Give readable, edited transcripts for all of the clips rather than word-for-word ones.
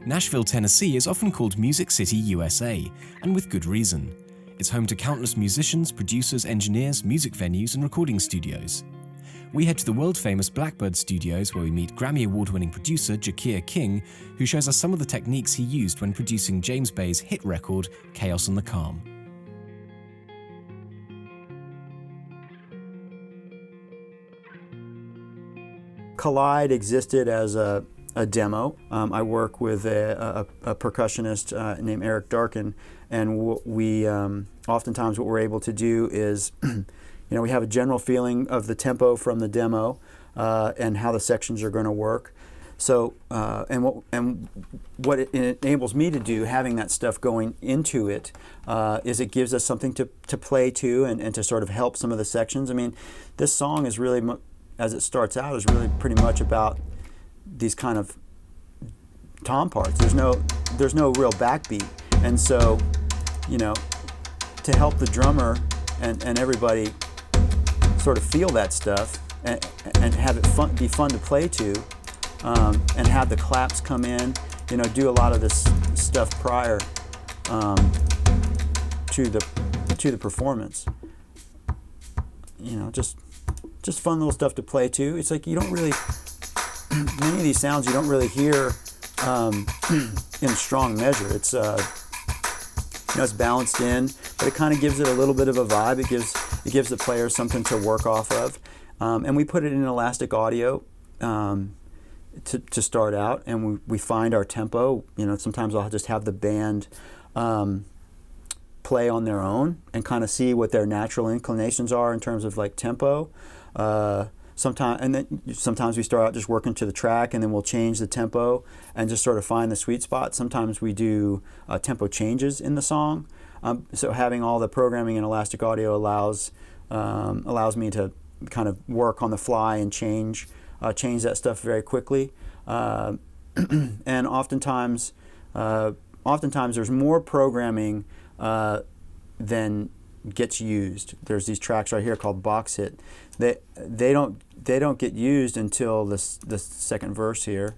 Nashville, Tennessee is often called Music City, USA, and with good reason. It's home to countless musicians, producers, engineers, music venues, and recording studios. We head to the world-famous Blackbird Studios where we meet Grammy Award-winning producer Jacquire King, who shows us some of the techniques he used when producing James Bay's hit record, Chaos on the Calm. Collide existed as a demo. I work with a percussionist named Eric Darkin, and we oftentimes what we're able to do is, we have a general feeling of the tempo from the demo and how the sections are going to work. So, what it enables me to do, having that stuff going into it, is it gives us something to play to and to sort of help some of the sections. I mean, this song is really, as it starts out, is really pretty much about these kind of tom parts. There's no real backbeat, and so, to help the drummer and everybody sort of feel that stuff and have it be fun to play to, and have the claps come in, do a lot of this stuff prior to the performance. Just fun little stuff to play to. It's like you don't really, many of these sounds you don't really hear in strong measure. It's it's balanced in, but it kind of gives it a little bit of a vibe. It gives the player something to work off of, and we put it in elastic audio to start out, and we find our tempo. Sometimes I'll just have the band play on their own and kind of see what their natural inclinations are in terms of like tempo. Sometimes we start out just working to the track, and then we'll change the tempo and just sort of find the sweet spot. Sometimes we do tempo changes in the song. So having all the programming in elastic audio allows me to kind of work on the fly and change that stuff very quickly. And oftentimes there's more programming than gets used. There's these tracks right here called box hit. They don't get used until the second verse here.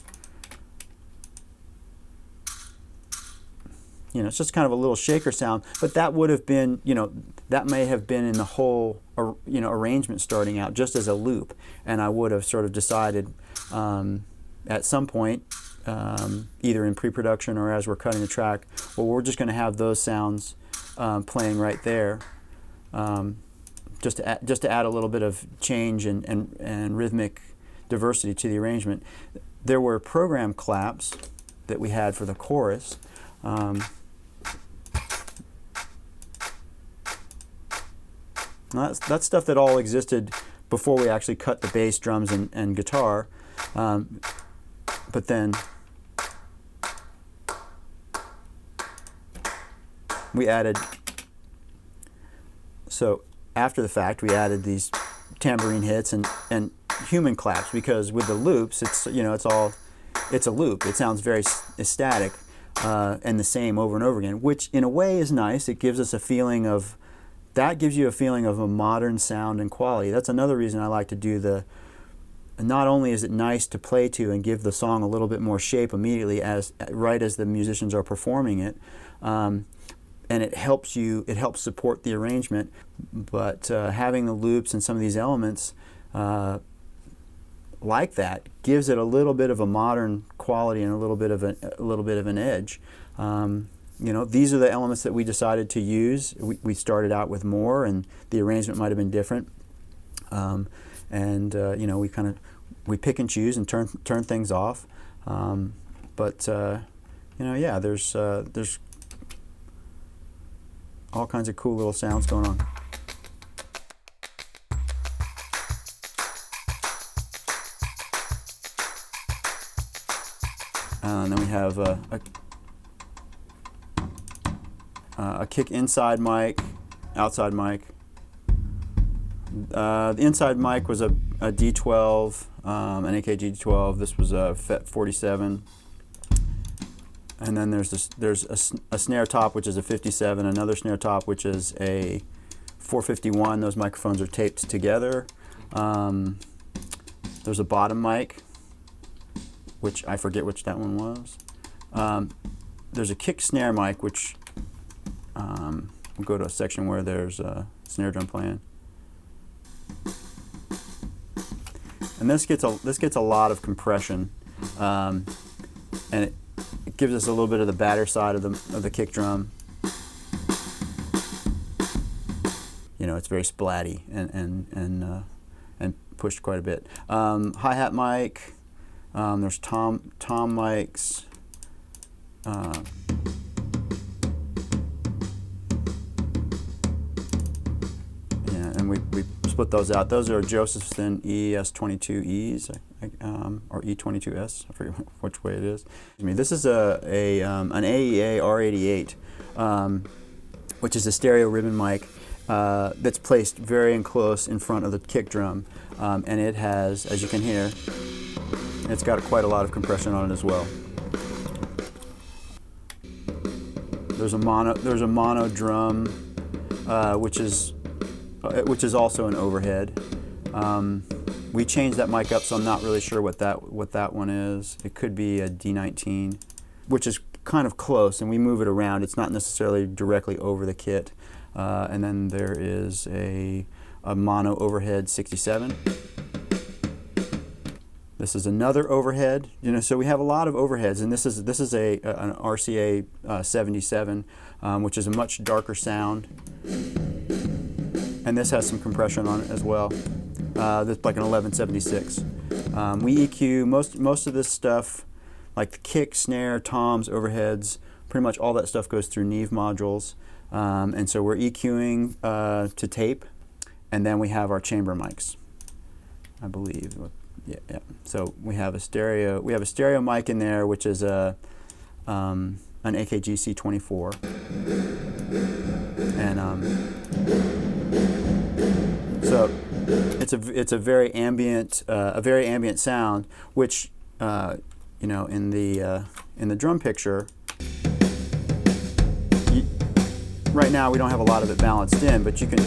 It's just kind of a little shaker sound, but that would have been, that may have been in the whole, arrangement starting out just as a loop, and I would have sort of decided at some point, either in pre-production or as we're cutting the track, well, we're just going to have those sounds playing right there. Just to add a little bit of change and rhythmic diversity to the arrangement. There were program claps that we had for the chorus. That's stuff that all existed before we actually cut the bass, drums, and guitar. But then we added, so after the fact, we added these tambourine hits and human claps, because with the loops, it's a loop. It sounds very static and the same over and over again, which in a way is nice. It gives us gives you a feeling of a modern sound and quality. That's another reason I like to do not only is it nice to play to and give the song a little bit more shape immediately right as the musicians are performing it, and it helps support the arrangement, but having the loops and some of these elements like that gives it a little bit of a modern quality and a little bit of an edge. These are the elements that we decided to use. We started out with more, and the arrangement might have been different. We pick and choose and turn things off. There's all kinds of cool little sounds going on. And then we have a kick inside mic, outside mic. The inside mic was a D12, an AKG D12. This was a FET 47. And then there's a snare top, which is a 57, another snare top, which is a 451. Those microphones are taped together. There's a bottom mic, which I forget which that one was. There's a kick snare mic, which we'll go to a section where there's a snare drum playing. And this gets a lot of compression, and it gives us a little bit of the badder side of the kick drum. You know, it's very splatty and pushed quite a bit. Hi-hat mic. There's tom mics. And we split those out. Those are Josephson ES22Es, or E22S. I forget which way it is. This is an AEA R88, which is a stereo ribbon mic that's placed very close in front of the kick drum, and it has, as you can hear, it's got quite a lot of compression on it as well. There's a mono drum, which is also an overhead. We changed that mic up, so I'm not really sure what that one is. It could be a D19, which is kind of close, and we move it around. It's not necessarily directly over the kit. And then there is a mono overhead 67. This is another overhead. So we have a lot of overheads, and this is an RCA 77, which is a much darker sound. And this has some compression on it as well. That's like an 1176. We EQ most of this stuff, like the kick, snare, toms, overheads. Pretty much all that stuff goes through Neve modules, and so we're EQing to tape, and then we have our chamber mics, I believe. Yeah. So we have a stereo mic in there, which is an AKG C24, and so it's a very ambient sound, which in the drum picture. Right now we don't have a lot of it balanced in, but you can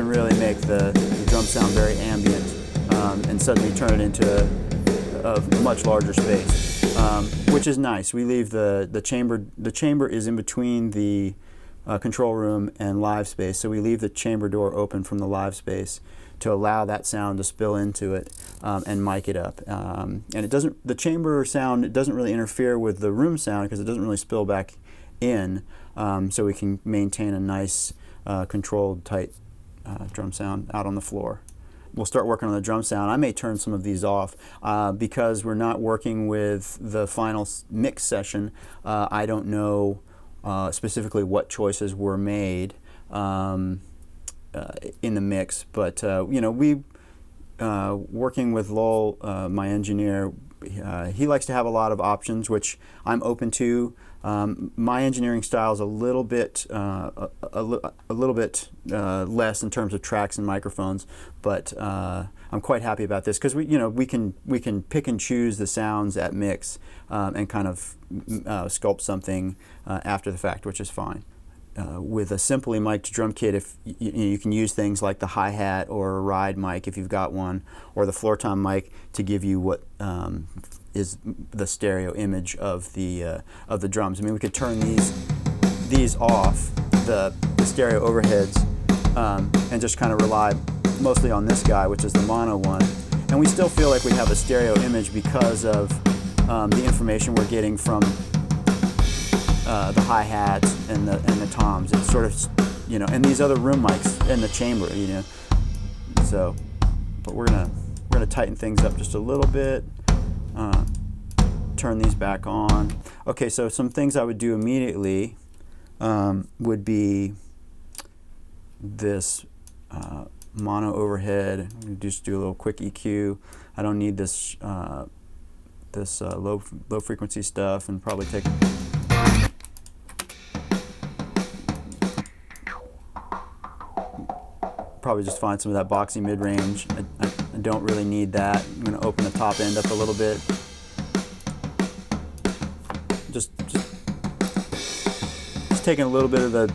really make the drum sound very ambient, and suddenly turn it into a much larger space, which is nice. We leave the chamber. The chamber is in between the control room and live space, so we leave the chamber door open from the live space to allow that sound to spill into it, and mic it up. And the chamber sound doesn't really interfere with the room sound because it doesn't really spill back in, so we can maintain a nice controlled, tight drum sound out on the floor. We'll start working on the drum sound. I may turn some of these off because we're not working with the final mix session. I don't know specifically what choices were made in the mix, but working with Lowell, my engineer, he likes to have a lot of options, which I'm open to. My engineering style is a little bit less in terms of tracks and microphones, but I'm quite happy about this because we can pick and choose the sounds at mix, and kind of sculpt something after the fact, which is fine. With a simply mic'd drum kit, if you can use things like the hi-hat or a ride mic if you've got one, or the floor tom mic to give you what is the stereo image of the drums. We could turn these off, the stereo overheads, and just kind of rely mostly on this guy, which is the mono one, and we still feel like we have a stereo image because of the information we're getting from the hi-hats and the toms. It's sort of, and these other room mics in the chamber, So, but we're gonna tighten things up just a little bit. Turn these back on. Okay, so some things I would do immediately would be this mono overhead. I'm gonna just do a little quick EQ. I don't need this low frequency stuff, and probably take. Probably just find some of that boxy mid-range. I don't really need that. I'm going to open the top end up a little bit. Just taking a little bit of the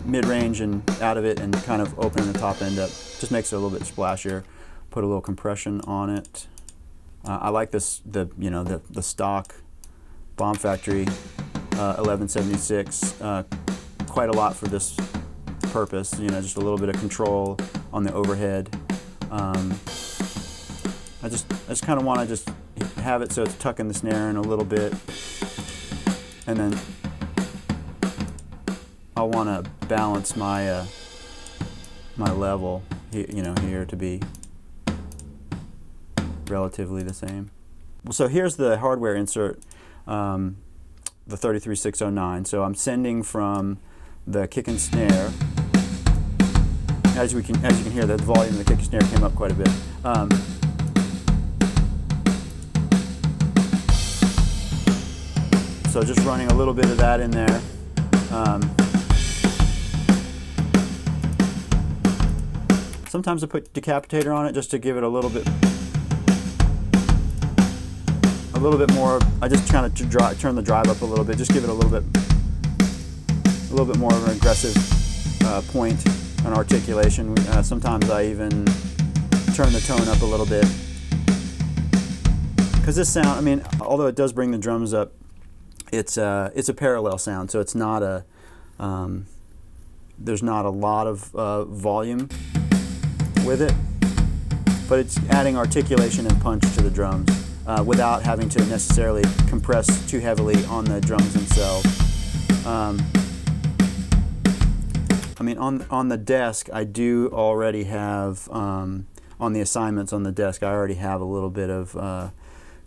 mid-range and out of it, and kind of opening the top end up. Just makes it a little bit splashier. Put a little compression on it. I like the stock Bomb Factory 1176 quite a lot for this purpose. Just a little bit of control on the overhead. I just kind of want to just have it so it's tucking the snare in a little bit, and then I want to balance my my level here to be relatively the same. So here's the hardware insert, the 33609. So I'm sending from the kick and snare. As you can hear, the volume of the kick and snare came up quite a bit. So just running a little bit of that in there. Sometimes I put decapitator on it just to give it a little bit more. I just kind of turn the drive up a little bit, just give it a little bit more of an aggressive point and articulation. Sometimes I even turn the tone up a little bit, because this sound, I mean, although it does bring the drums up, it's a parallel sound, so it's not there's not a lot of volume with it, but it's adding articulation and punch to the drums without having to necessarily compress too heavily on the drums themselves. I mean, on the desk, I do already have, on the assignments on the desk, I already have a little bit of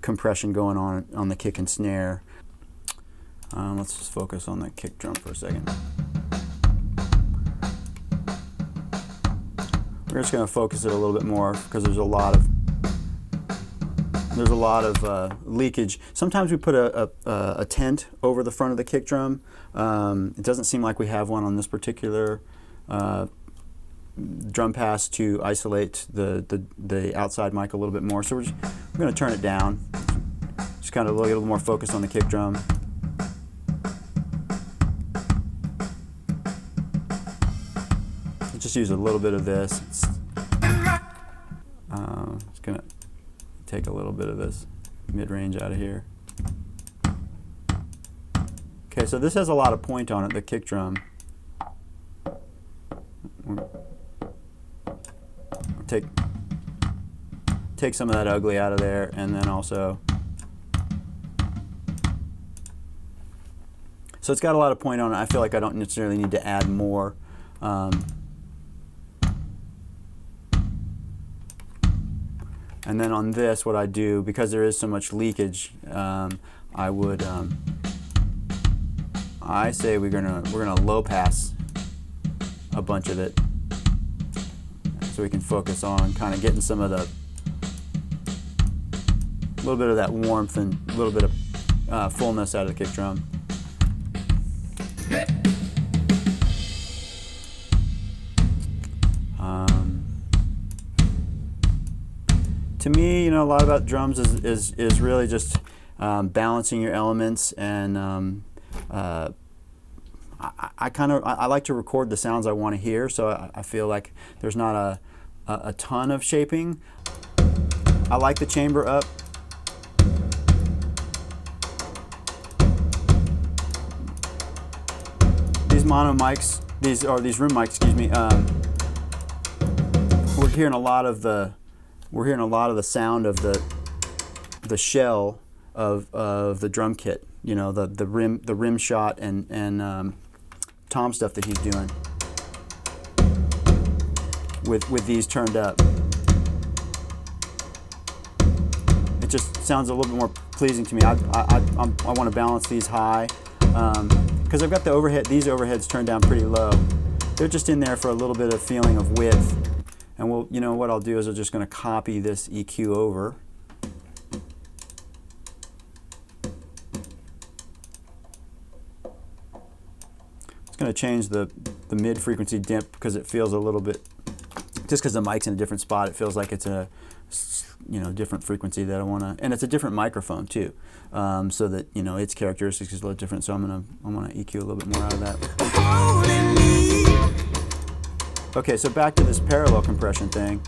compression going on the kick and snare. Let's just focus on the kick drum for a second. We're just going to focus it a little bit more because there's a lot of leakage. Sometimes we put a tent over the front of the kick drum. It doesn't seem like we have one on this particular drum pass to isolate the outside mic a little bit more. So we're going to turn it down. Just kind of get a little more focus on the kick drum. Just use a little bit of this. It's going to take a little bit of this mid-range out of here. Okay, so this has a lot of point on it, the kick drum. Take some of that ugly out of there, and then also, so it's got a lot of point on it. I feel like I don't necessarily need to add more. And then on this, what I do, because there is so much leakage, I would I say we're gonna low pass a bunch of it, so we can focus on kind of getting some of the little bit of that warmth and a little bit of fullness out of the kick drum. To me, a lot about drums is really just balancing your elements, and I like to record the sounds I want to hear, so I feel like there's not a ton of shaping. I like the chamber up. These mono mics, these room mics, excuse me. We're hearing a lot of the sound of the shell of the drum kit. The rim shot and tom stuff that he's doing with these turned up. It just sounds a little bit more pleasing to me. I want to balance these high because I've got these overheads turned down pretty low. They're just in there for a little bit of feeling of width. And what I'll do is I'm just going to copy this EQ over. It's going to change the mid frequency dimp because it feels a little bit, just because the mic's in a different spot, it feels like it's a different frequency that I want to, and it's a different microphone too, so that its characteristics is a little different. So I'm going to EQ a little bit more out of that. Okay, so back to this parallel compression thing.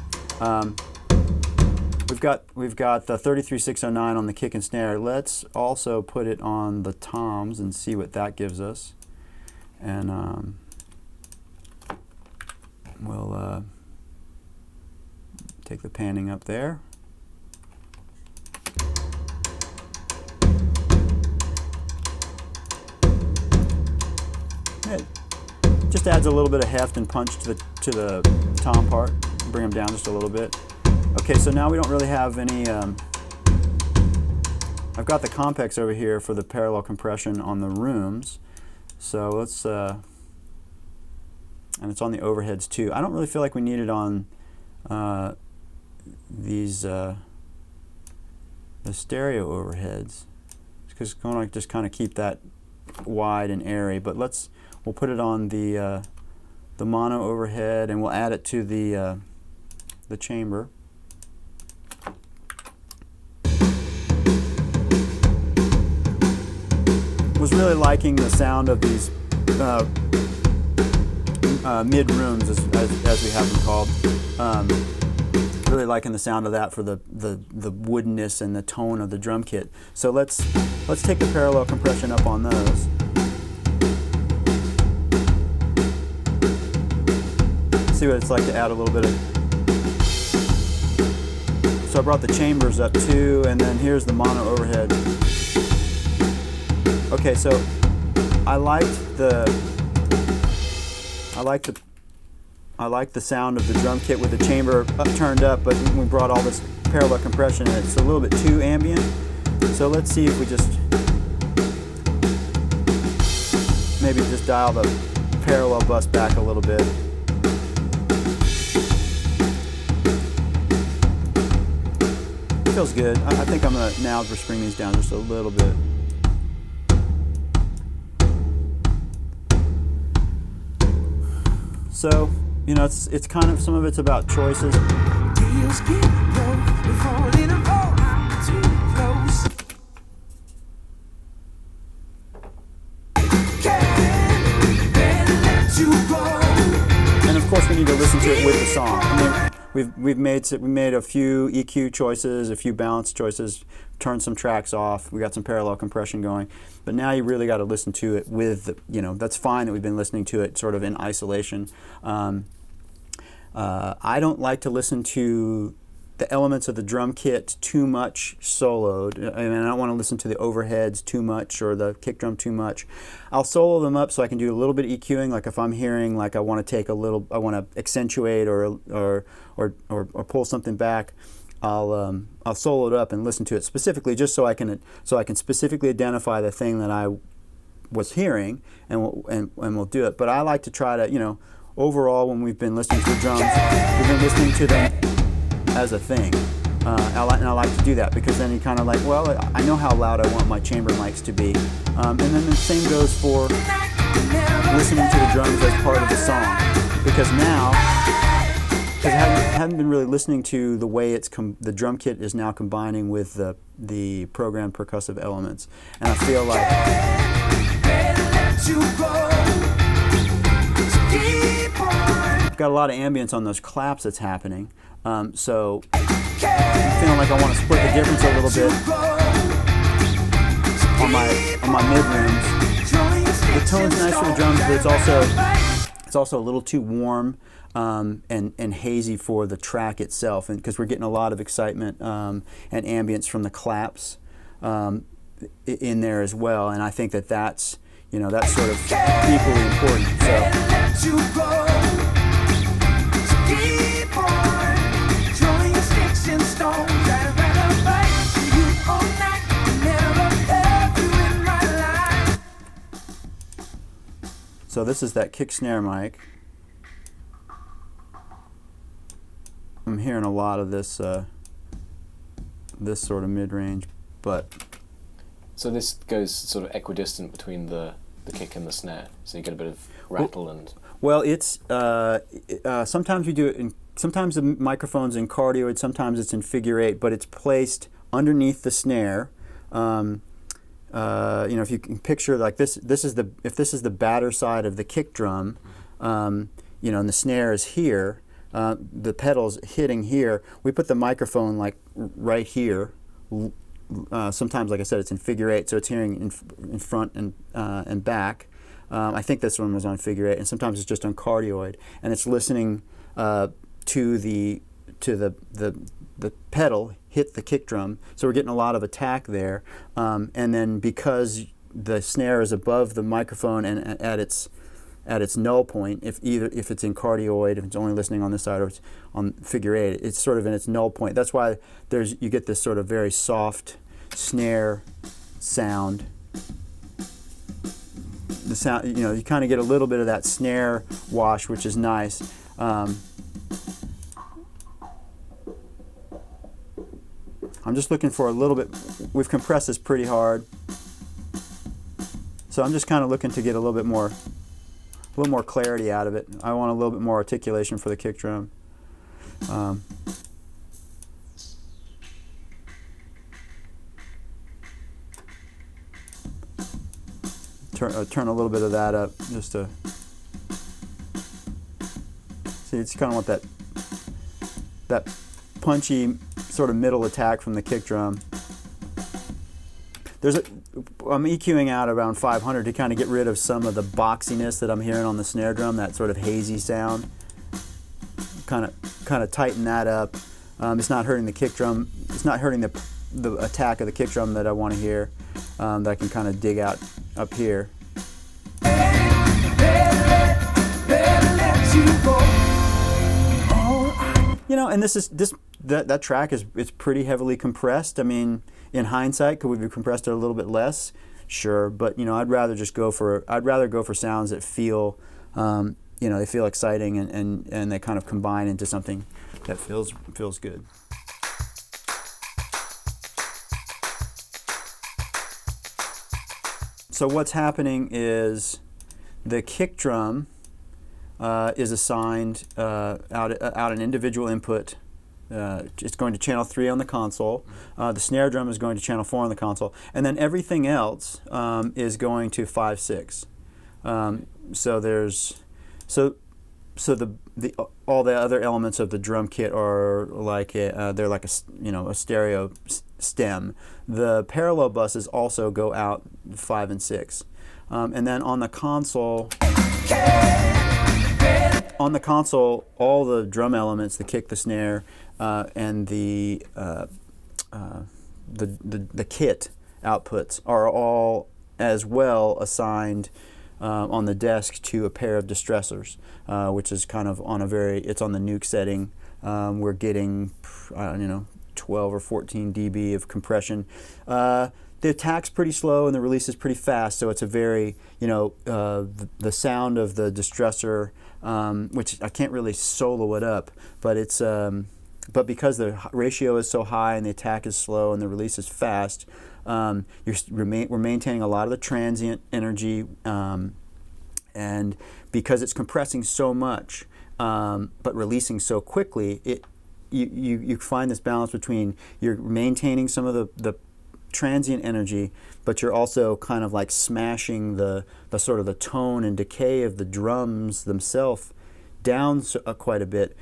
we've got the 33609 on the kick and snare. Let's also put it on the toms and see what that gives us. And we'll take the panning up there. It just adds a little bit of heft and punch to the tom part. Bring them down just a little bit. Okay, so now we don't really have any. I've got the Compex over here for the parallel compression on the rooms. So let's, and it's on the overheads too. I don't really feel like we need it on these the stereo overheads, because it's going to just kind of keep that wide and airy. But we'll put it on the mono overhead, and we'll add it to the chamber. Was really liking the sound of these mid rooms, as we have them called. Really liking the sound of that for the woodenness and the tone of the drum kit. So let's take the parallel compression up on those. See what it's like to add a little bit of. So I brought the chambers up too, and then here's the mono overhead. Okay, so I like the sound of the drum kit with the chamber turned up, but we brought all this parallel compression and it's a little bit too ambient. So let's see if we just maybe just dial the parallel bus back a little bit. Feels good. I think I'm gonna now just bring these down just a little bit. So, you know, it's kind of, some of it's about choices. And of course we need to listen to it with the song. I mean, we made a few EQ choices, a few balance choices, turned some tracks off, we got some parallel compression going, but now you really got to listen to it with, you know, that's fine that we've been listening to it sort of in isolation. I don't like to listen to the elements of the drum kit too much soloed. I mean, I don't want to listen to the overheads too much or the kick drum too much. I'll solo them up so I can do a little bit of EQing, like if I'm hearing like I want to take a little, I want to accentuate or pull something back. I'll solo it up and listen to it specifically, just so I can specifically identify the thing that I was hearing, and we'll do it. But I like to try to, you know, overall when we've been listening to the drums, we've been listening to them as a thing. And I like to do that, because then you kind of like, well, I know how loud I want my chamber mics to be. And then the same goes for listening to the drums as part of the song, because now, because I haven't been really listening to the way the drum kit is now combining with the programmed percussive elements, and I feel like I've got a lot of ambience on those claps that's happening, so I'm feeling like I want to split the difference a little bit on my mid rooms. The tone's nice for the drums, but it's also a little too warm and hazy for the track itself, and because we're getting a lot of excitement and ambience from the claps in there as well, and I think that's, you know, that's sort of equally important. So this is that kick snare mic. I'm hearing a lot of this this sort of mid-range, but so this goes sort of equidistant between the kick and the snare, so you get a bit of rattle and. Well, it's sometimes we do it sometimes the microphone's in cardioid, sometimes it's in figure 8, but it's placed underneath the snare. You know, if you can picture like this is the batter side of the kick drum, you know, and the snare is here. the pedals hitting here. We put the microphone like right here. Sometimes, like I said, it's in figure 8, so it's hearing in front and back. I think this one was on figure 8, and sometimes it's just on cardioid, and it's listening to the pedal hit the kick drum. So we're getting a lot of attack there, and then because the snare is above the microphone and at its null point, if it's in cardioid, if it's only listening on this side or it's on figure 8, it's sort of in its null point. That's why you get this sort of very soft snare sound. The sound, you kind of get a little bit of that snare wash, which is nice. I'm just looking for a little bit. We've compressed this pretty hard, so I'm just kind of looking to get a little more clarity out of it. I want a little bit more articulation for the kick drum. Turn a little bit of that up just to see. It's kind of want that punchy sort of middle attack from the kick drum. I'm EQing out around 500 to kind of get rid of some of the boxiness that I'm hearing on the snare drum, that sort of hazy sound. Kind of tighten that up. It's not hurting the kick drum. It's not hurting the attack of the kick drum that I want to hear. That I can kind of dig out up here. And that track it's pretty heavily compressed. I mean, in hindsight, could we have compressed it a little bit less? Sure, but I'd rather go for sounds that feel, they feel exciting and they kind of combine into something that feels good. So what's happening is the kick drum is assigned out an individual input. It's going to channel 3 on the console. The snare drum is going to channel 4 on the console, and then everything else is going to 5/6. All the other elements of the drum kit are like they're like a stereo stem. The parallel buses also go out 5 and 6, and then on the console. On the console, all the drum elements, the kick, the snare, and the kit outputs are all as well assigned on the desk to a pair of distressors, which is kind of it's on the nuke setting. We're getting 12 or 14 dB of compression. The attack's pretty slow and the release is pretty fast, so it's a very, the sound of the distressor, which I can't really solo it up, but it's, but because the ratio is so high and the attack is slow and the release is fast, we're maintaining a lot of the transient energy, and because it's compressing so much, but releasing so quickly, you find this balance between you're maintaining some of the transient energy, but you're also kind of like smashing the sort of the tone and decay of the drums themselves down quite a bit.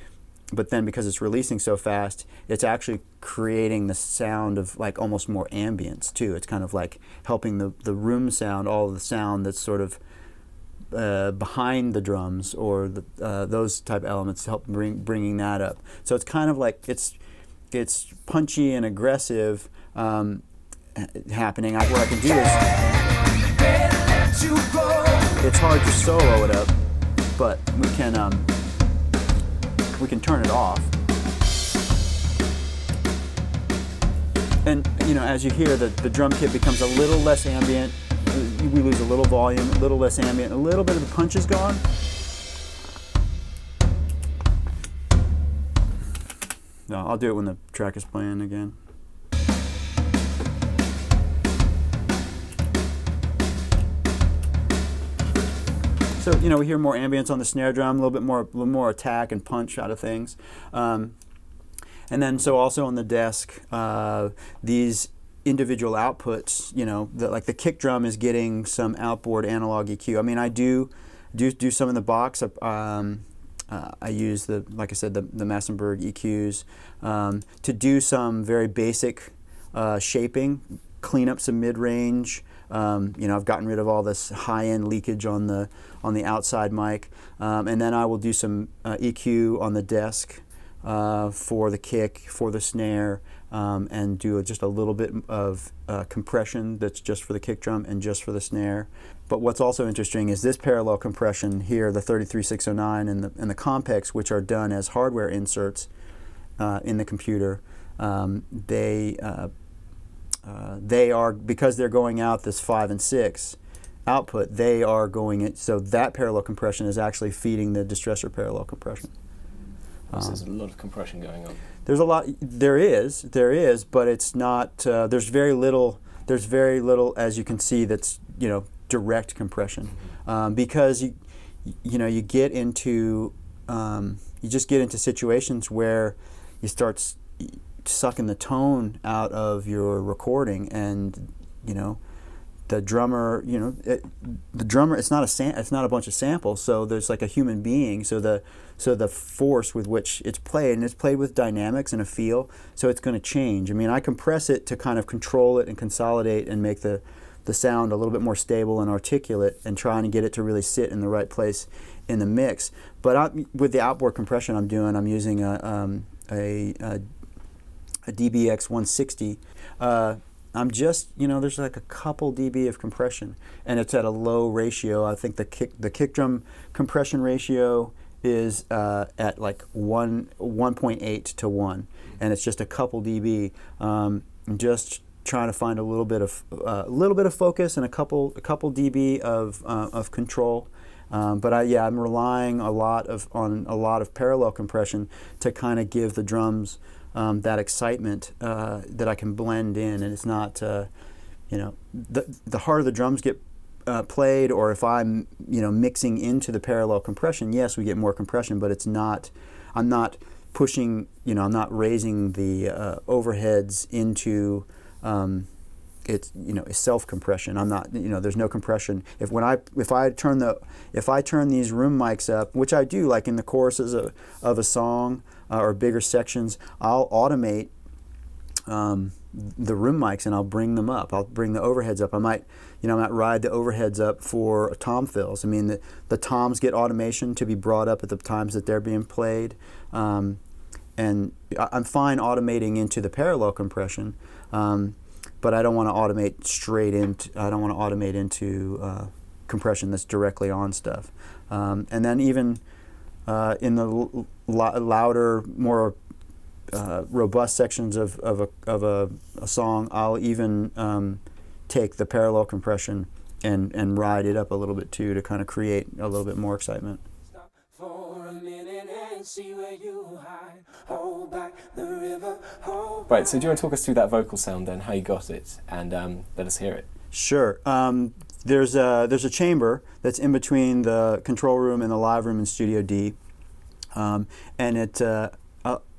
But then because it's releasing so fast, it's actually creating the sound of like almost more ambience too. It's kind of like helping the room sound, all of the sound that's sort of behind the drums or those type elements help bringing that up. So it's kind of like it's punchy and aggressive. Happening. What I can do is, it's hard to solo it up, but we can turn it off. And as you hear, the drum kit becomes a little less ambient. We lose a little volume, a little less ambient, a little bit of the punch is gone. No, I'll do it when the track is playing again. So we hear more ambience on the snare drum, a little more attack and punch out of things, and then so also on the desk, these individual outputs, like the kick drum is getting some outboard analog EQ. I mean, I do some in the box. I use like I said, the Massenburg EQs to do some very basic shaping, clean up some mid-range. I've gotten rid of all this high-end leakage on the outside mic, and then I will do some EQ on the desk for the kick, for the snare, and do just a little bit of compression that's just for the kick drum and just for the snare. But what's also interesting is this parallel compression here, the 33609 and the Compex, which are done as hardware inserts in the computer. They are, because they're going out this 5 and 6 output, they are going in, so that parallel compression is actually feeding the distressor parallel compression. So there's a lot of compression going on. There's a lot. There is, but it's not. There's very little, as you can see, that's direct compression, because you get into you just get into situations where you start sucking the tone out of your recording, and the drummer, it's not a bunch of samples, so there's like a human being, so the force with which it's played, and it's played with dynamics and a feel, so it's going to change. I mean, I compress it to kind of control it and consolidate and make the sound a little bit more stable and articulate, and trying to get it to really sit in the right place in the mix. But with the outboard compression I'm using a DBX 160. I'm just, there's like a couple dB of compression, and it's at a low ratio. I think the kick drum compression ratio is at like 1.8 to 1, and it's just a couple dB. Just trying to find a little bit of focus and a couple dB of control. But I'm relying on a lot of parallel compression to kind of give the drums that excitement that I can blend in, and it's not, the harder the drums get played, or if I'm, mixing into the parallel compression, yes, we get more compression, but it's not, I'm not pushing, I'm not raising the overheads into it's self compression. I'm not, there's no compression. If I turn these room mics up, which I do, like in the choruses of a song or bigger sections, I'll automate the room mics, and I'll bring them up. I'll bring the overheads up. I might ride the overheads up for tom fills. I mean, the toms get automation to be brought up at the times that they're being played, and I'm fine automating into the parallel compression. But I don't want to automate straight into. I don't want to automate into compression that's directly on stuff. And then even in the louder, more robust sections of a song, I'll even take the parallel compression and ride it up a little bit too, to kind of create a little bit more excitement. Stop for a minute and see where you hide. Hold back the river. Right, so do you want to talk us through that vocal sound then, how you got it, and let us hear it? Sure. There's a chamber that's in between the control room and the live room in Studio D, and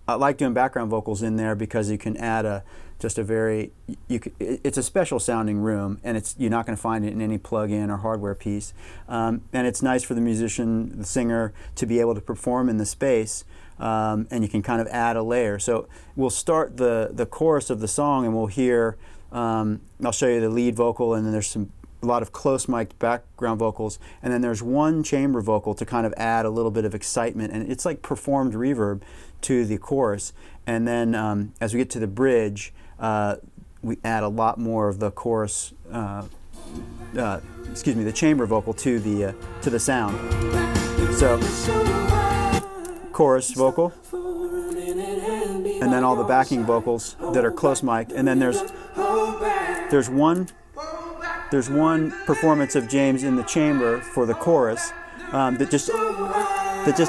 I like doing background vocals in there because you can add it's a special sounding room, and you're not going to find it in any plug-in or hardware piece, and it's nice for the musician, the singer, to be able to perform in the space, and you can kind of add a layer. So we'll start the chorus of the song, and we'll hear, I'll show you the lead vocal, and then there's a lot of close mic'd background vocals, and then there's one chamber vocal to kind of add a little bit of excitement, and it's like performed reverb to the chorus. And then as we get to the bridge, we add a lot more of the chorus, the chamber vocal to the sound. So chorus vocal, and then all the backing vocals that are close mic'd, and then there's one performance of James in the chamber for the chorus that just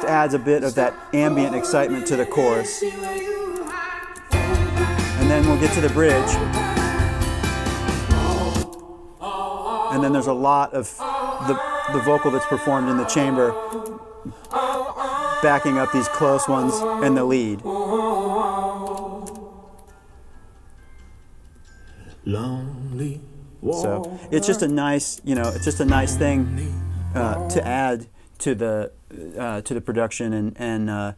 adds a bit of that ambient excitement to the chorus. And then we'll get to the bridge, and then there's a lot of the vocal that's performed in the chamber backing up these close ones and the lead. So it's just a nice, thing to add to the production, and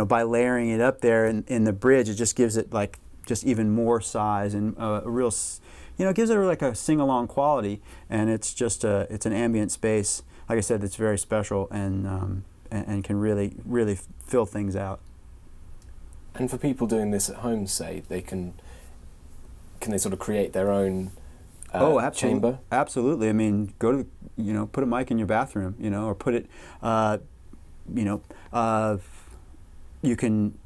by layering it up there in the bridge, it just gives it like just even more size and a real, it gives it like a sing-along quality, and it's just it's an ambient space. Like I said, it's very special and can really fill things out. And for people doing this at home, say, can they sort of create their own chamber? Absolutely. I mean, go to put a mic in your bathroom, or put it, you can.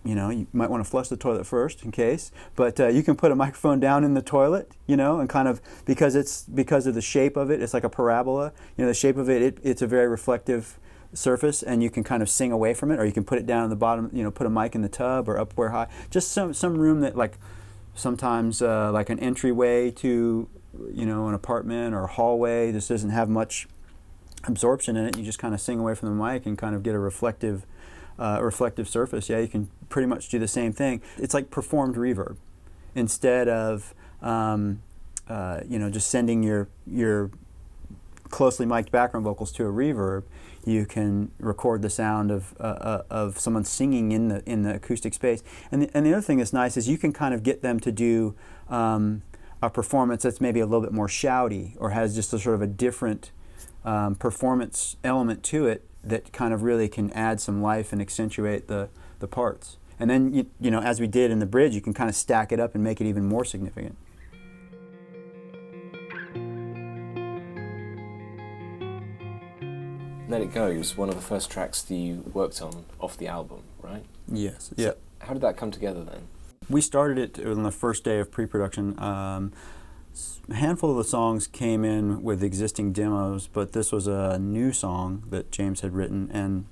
You might want to flush the toilet first in case, but you can put a microphone down in the toilet, and kind of, because of the shape of it, it's like a parabola. The shape of it's a very reflective surface, and you can kind of sing away from it, or you can put it down in the bottom, put a mic in the tub or up where high. Just some room that, like, sometimes like an entryway to, an apartment or a hallway. This doesn't have much absorption in it. You just kind of sing away from the mic and kind of get a reflective surface. Yeah, you can pretty much do the same thing. It's like performed reverb, instead of just sending your closely mic'd background vocals to a reverb. You can record the sound of someone singing in the acoustic space. And the other thing that's nice is you can kind of get them to do a performance that's maybe a little bit more shouty, or has just a sort of a different performance element to it, that kind of really can add some life and accentuate the parts. And then, as we did in the bridge, you can kind of stack it up and make it even more significant. Let It Go was one of the first tracks that you worked on off the album, right? Yes. So Yeah. How did that come together then? We started it on the first day of pre-production. A handful of the songs came in with existing demos, but this was a new song that James had written, and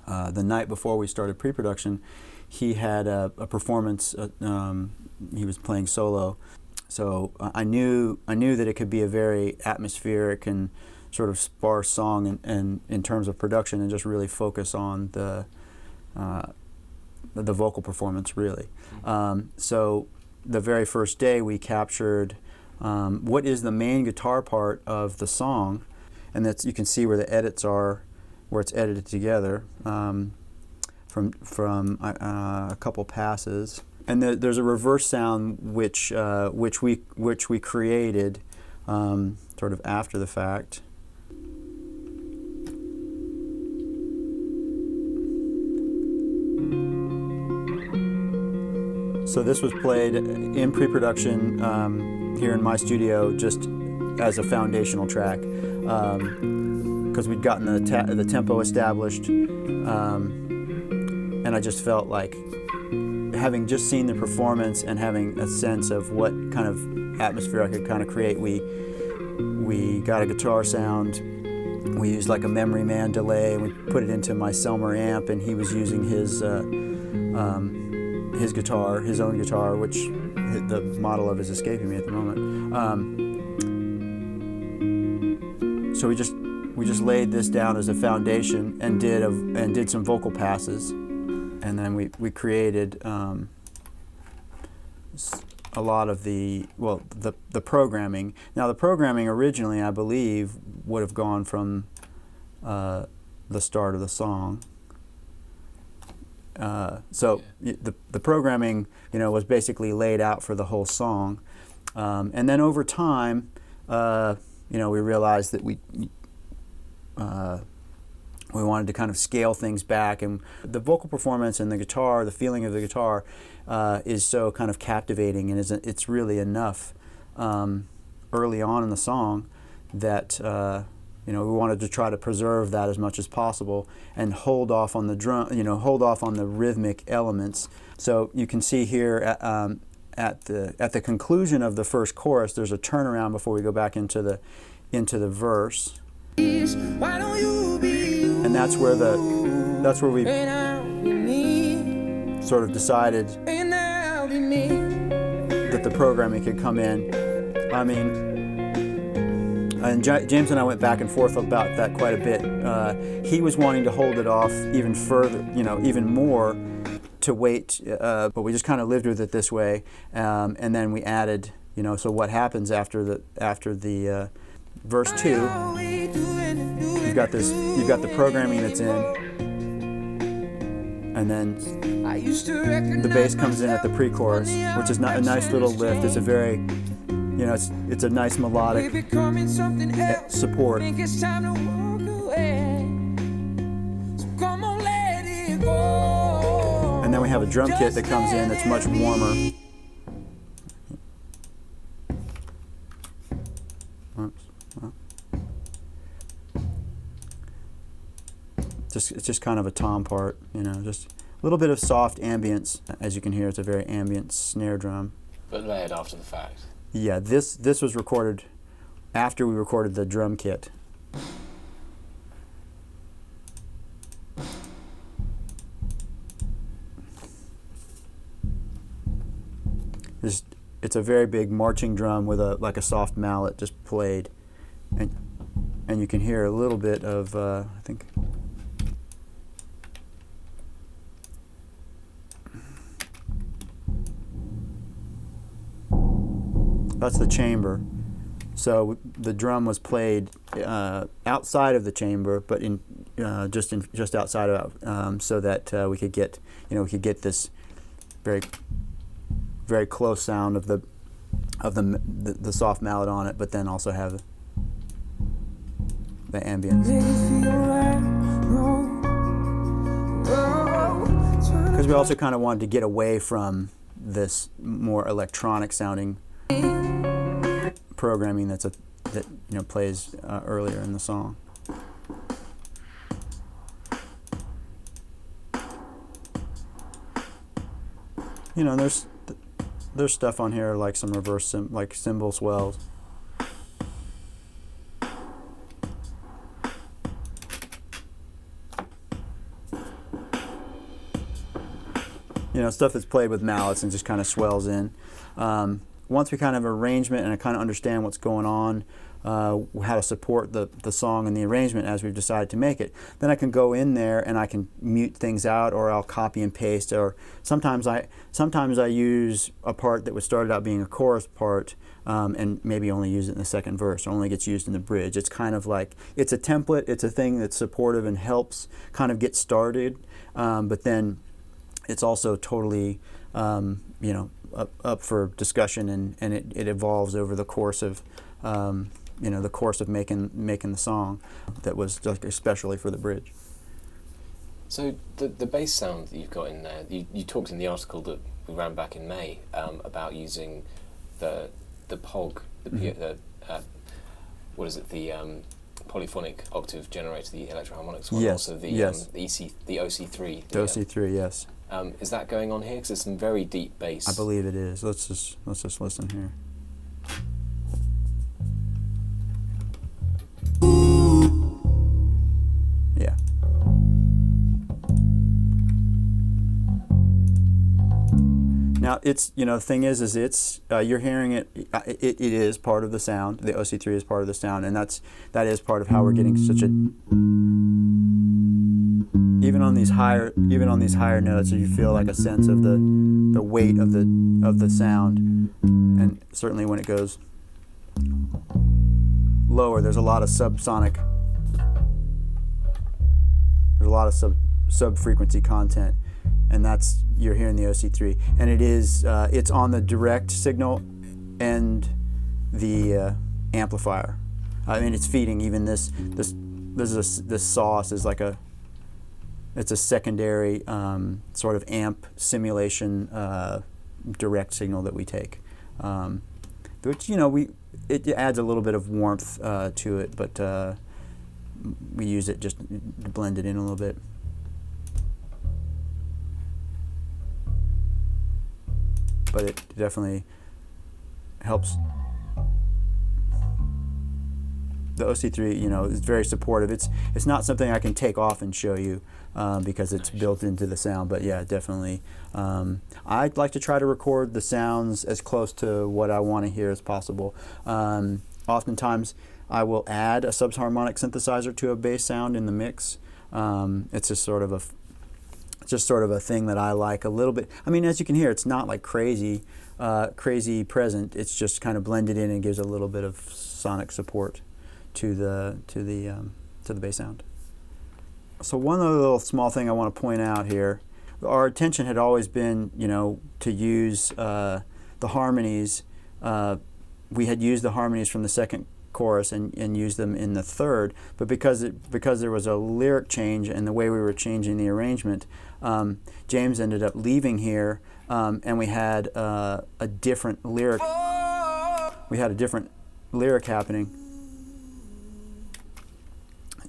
the night before we started pre-production, he had a performance. He was playing solo, so I knew that it could be a very atmospheric and sort of sparse song in terms of production, and just really focus on the vocal performance, really. So the very first day we captured what is the main guitar part of the song, and that's, you can see where the edits are, where it's edited together from a couple passes. And there's a reverse sound which we created sort of after the fact. So this was played in pre-production here in my studio, just as a foundational track, because we'd gotten the tempo established, and I just felt like, having just seen the performance and having a sense of what kind of atmosphere I could kind of create, we got a guitar sound. We used like a Memory Man delay, and we put it into my Selmer amp, and he was using his guitar, his own guitar, which the model of is escaping me at the moment. So we just laid this down as a foundation and did some vocal passes, and then we created a lot of the programming. Now the programming originally, I believe, would have gone from the start of the song. The programming, was basically laid out for the whole song, and then over time, we realized that we wanted to kind of scale things back, and the vocal performance and the guitar, the feeling of the guitar, is so kind of captivating, and it's really enough early on in the song that we wanted to try to preserve that as much as possible and hold off on the drum, hold off on the rhythmic elements. So you can see here at the conclusion of the first chorus, there's a turnaround before we go back into the verse, and that's where we sort of decided that the programming could come in. I mean. And James and I went back and forth about that quite a bit. He was wanting to hold it off even further, even more, to wait, but we just kind of lived with it this way. And then we added, so what happens after the verse 2, you've got the programming that's in, and then the bass comes in at the pre-chorus, which is a nice little lift. It's a very, it's a nice melodic support. And then we have a drum kit that comes in that's much warmer. It's just kind of a tom part, just a little bit of soft ambience. As you can hear, it's a very ambient snare drum. But layered after the fact. Yeah, this was recorded after we recorded the drum kit. It's a very big marching drum with like a soft mallet just played, and you can hear a little bit of I think. That's the chamber. So the drum was played outside of the chamber, but just outside of so that we could get this very very close sound of the soft mallet on it, but then also have the ambience. Because we also kind of wanted to get away from this more electronic sounding programming that plays earlier in the song. There's stuff on here like some reverse like cymbal swells. Stuff that's played with mallets and just kind of swells in. Once we kind of arrangement and I kind of understand what's going on, how to support the song and the arrangement as we've decided to make it, then I can go in there and I can mute things out, or I'll copy and paste, or sometimes I use a part that was started out being a chorus part and maybe only use it in the second verse, or only gets used in the bridge. It's kind of like, it's a template, it's a thing that's supportive and helps kind of get started, but then it's also totally up for discussion, and it evolves over the course of making the song that was like especially for the bridge. So the bass sound that you've got in there, you talked in the article that we ran back in May about using the POG, the polyphonic octave generator, the electroharmonics one, yes, also the OC3. The OC3, yes. Is that going on here? Because there's some very deep bass. I believe it is. Let's just listen here. Yeah. Now the thing is it's you're hearing it. It is part of the sound. The OC3 is part of the sound, and that is part of how we're getting such a. Even on these higher notes, you feel like a sense of the weight of the sound, and certainly when it goes lower, there's a lot of subsonic. There's a lot of sub-frequency content, and you're hearing the OC3, and it's on the direct signal and the amplifier. I mean, it's feeding even this sauce is like it's a secondary sort of amp simulation direct signal that we take, which it adds a little bit of warmth to it, but we use it just to blend it in a little bit. But it definitely helps. The OC3, is very supportive. It's not something I can take off and show you because it's built into the sound. But yeah, definitely. I'd like to try to record the sounds as close to what I want to hear as possible. Oftentimes, I will add a subharmonic synthesizer to a bass sound in the mix. It's just sort of a thing that I like a little bit. I mean, as you can hear, it's not like crazy present. It's just kind of blended in and gives a little bit of sonic support. to the bass sound. So one other little small thing I want to point out here, our intention had always been, to use the harmonies. We had used the harmonies from the second chorus and used them in the third, but because there was a lyric change in the way we were changing the arrangement, James ended up leaving here, and we had a different lyric. We had a different lyric happening.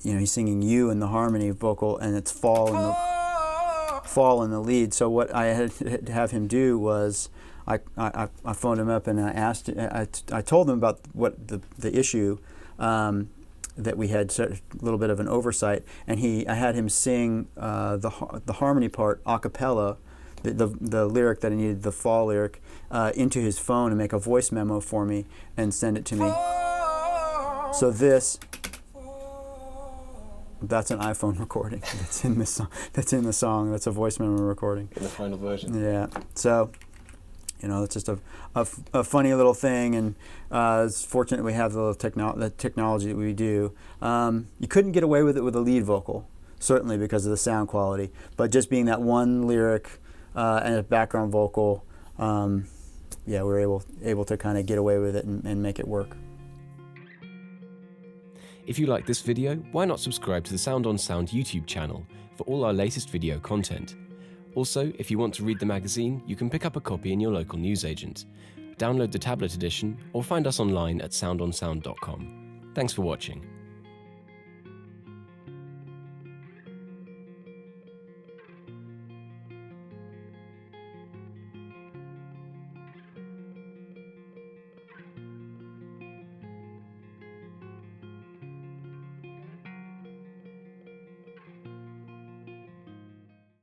He's singing "you" in the harmony vocal, and it's fall in the lead. So what I had to have him do was, I phoned him up and I told him about what the issue, that we had a little bit of an oversight, and I had him sing the harmony part a cappella, the lyric that I needed, the fall lyric, into his phone and make a voice memo for me and send it to me. So that's an iPhone recording. That's in this song. That's in the song. That's a voice memo recording. In the final version. Yeah. So, it's just a funny little thing, and it's fortunate we have the technology that we do. You couldn't get away with it with a lead vocal, certainly because of the sound quality. But just being that one lyric and a background vocal, we were able to kind of get away with it and make it work. If you like this video, why not subscribe to the Sound on Sound YouTube channel for all our latest video content. Also, if you want to read the magazine, you can pick up a copy in your local newsagent. Download the tablet edition or find us online at soundonsound.com. Thanks for watching.